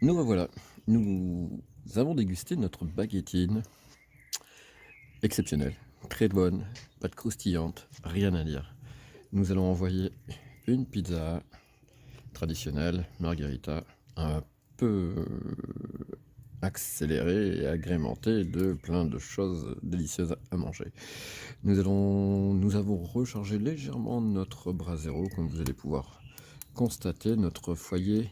Nous revoilà, nous avons dégusté notre baguettine exceptionnelle, très bonne, pâte croustillante, rien à dire. Nous allons envoyer une pizza traditionnelle, margherita, un peu accélérée et agrémentée de plein de choses délicieuses à manger. Nous avons rechargé légèrement notre brasero, comme vous allez pouvoir constater, notre foyer,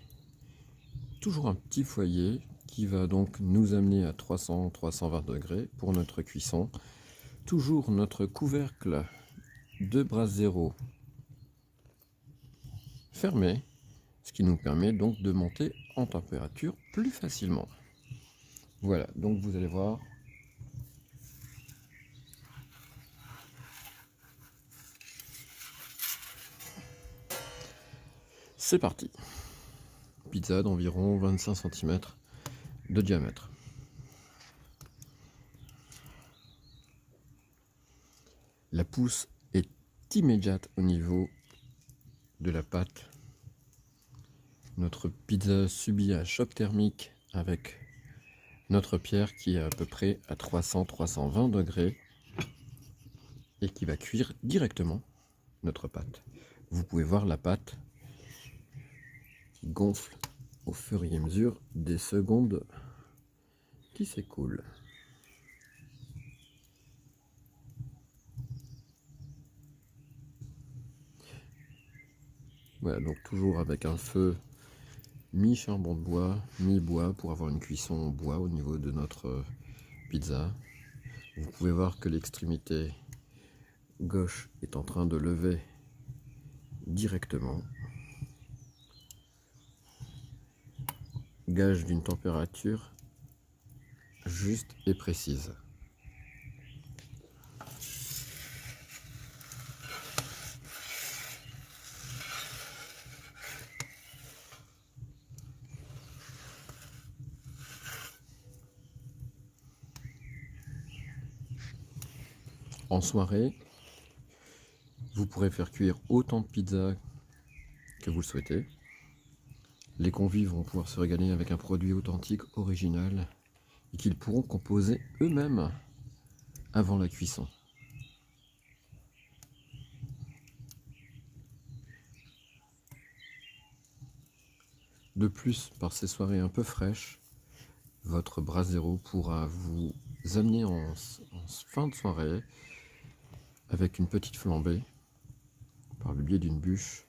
toujours un petit foyer, qui va donc nous amener à 300-320 degrés pour notre cuisson. Toujours notre couvercle de brasero fermé, ce qui nous permet donc de monter en température plus facilement. Voilà, donc vous allez voir. C'est parti. Pizza d'environ 25 cm de diamètre. La pousse est immédiate au niveau de la pâte. Notre pizza subit un choc thermique avec notre pierre qui est à peu près à 300-320 degrés et qui va cuire directement notre pâte. Vous pouvez voir la pâte qui gonfle au fur et à mesure des secondes qui s'écoulent. Voilà, donc toujours avec un feu mi-charbon de bois, mi-bois pour avoir une cuisson au bois au niveau de notre pizza. Vous pouvez voir que l'extrémité gauche est en train de lever directement. Gage d'une température juste et précise. En soirée, vous pourrez faire cuire autant de pizza que vous le souhaitez. Les convives vont pouvoir se régaler avec un produit authentique, original, et qu'ils pourront composer eux-mêmes avant la cuisson. De plus, par ces soirées un peu fraîches, votre brasero pourra vous amener en fin de soirée avec une petite flambée par le biais d'une bûche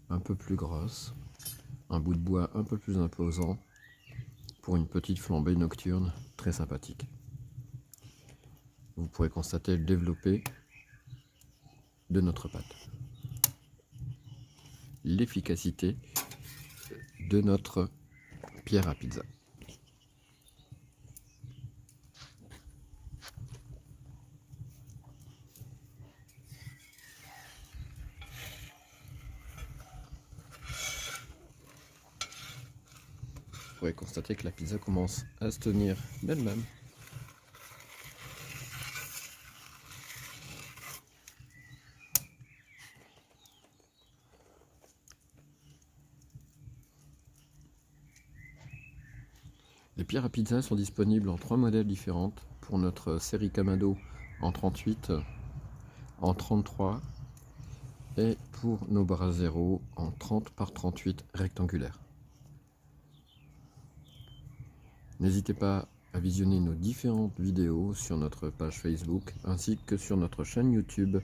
un peu plus grosse, un bout de bois un peu plus imposant pour une petite flambée nocturne très sympathique. Vous pourrez constater le développé de notre pâte, l'efficacité de notre pierre à pizza. Vous pourrez constater que la pizza commence à se tenir d'elle-même. Les pierres à pizza sont disponibles en 3 modèles différents pour notre série Kamado en 38, en 33 et pour nos brasero en 30 par 38 rectangulaires. N'hésitez pas à visionner nos différentes vidéos sur notre page Facebook ainsi que sur notre chaîne YouTube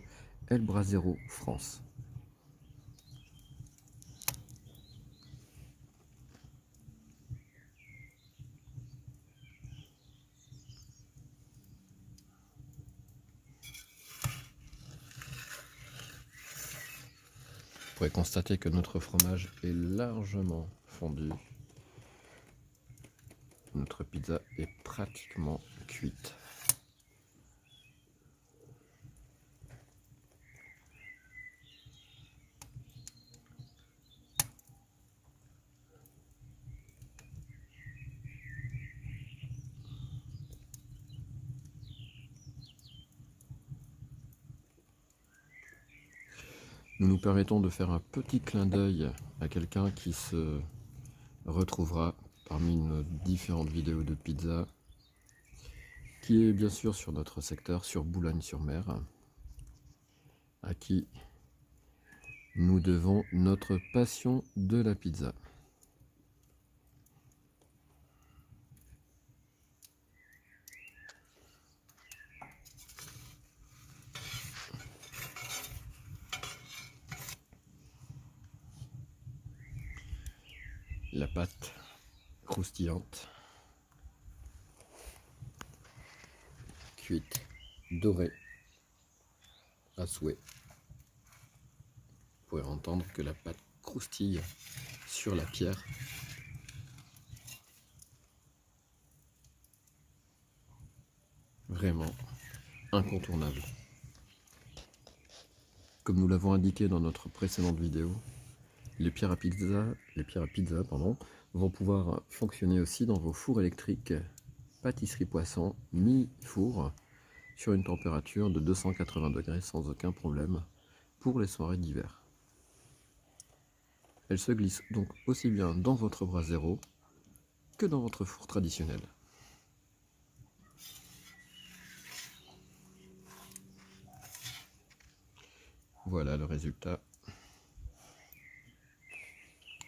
El Brasero France. Vous pourrez constater que notre fromage est largement fondu. Notre pizza est pratiquement cuite. Nous nous permettons de faire un petit clin d'œil à quelqu'un qui se retrouvera parmi nos différentes vidéos de pizza, qui est bien sûr sur notre secteur, sur Boulogne-sur-Mer, à qui nous devons notre passion de la pizza. La pâte croustillante, cuite, dorée, à souhait. Vous pourrez entendre que la pâte croustille sur la pierre. Vraiment incontournable. Comme nous l'avons indiqué dans notre précédente vidéo, les pierres à pizza, vont pouvoir fonctionner aussi dans vos fours électriques pâtisserie poisson mi-four sur une température de 280 degrés sans aucun problème pour les soirées d'hiver. Elle se glisse donc aussi bien dans votre brasero que dans votre four traditionnel. Voilà le résultat,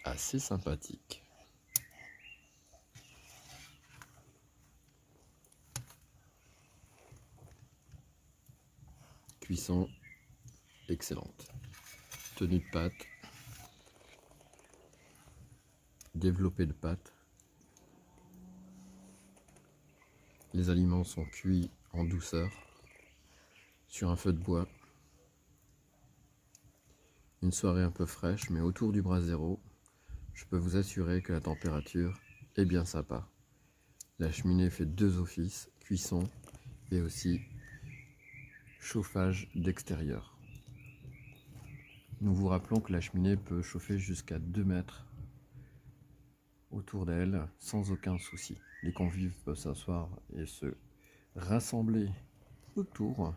assez sympathique. Cuisson excellente. Tenue de pâte, développé de pâte. Les aliments sont cuits en douceur sur un feu de bois. Une soirée un peu fraîche, mais autour du brasero, je peux vous assurer que la température est bien sympa. La cheminée fait deux offices, cuisson et aussi chauffage d'extérieur. Nous vous rappelons que la cheminée peut chauffer jusqu'à 2 mètres autour d'elle sans aucun souci. Les convives peuvent s'asseoir et se rassembler autour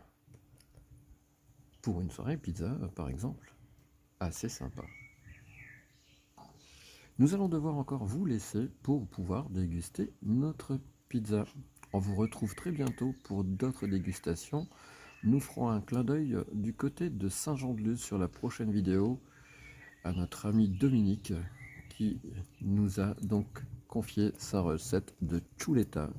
pour une soirée pizza par exemple. Assez sympa. Nous allons devoir encore vous laisser pour pouvoir déguster notre pizza. On vous retrouve très bientôt pour d'autres dégustations. Nous ferons un clin d'œil du côté de Saint-Jean-de-Luz sur la prochaine vidéo à notre ami Dominique qui nous a donc confié sa recette de chuleta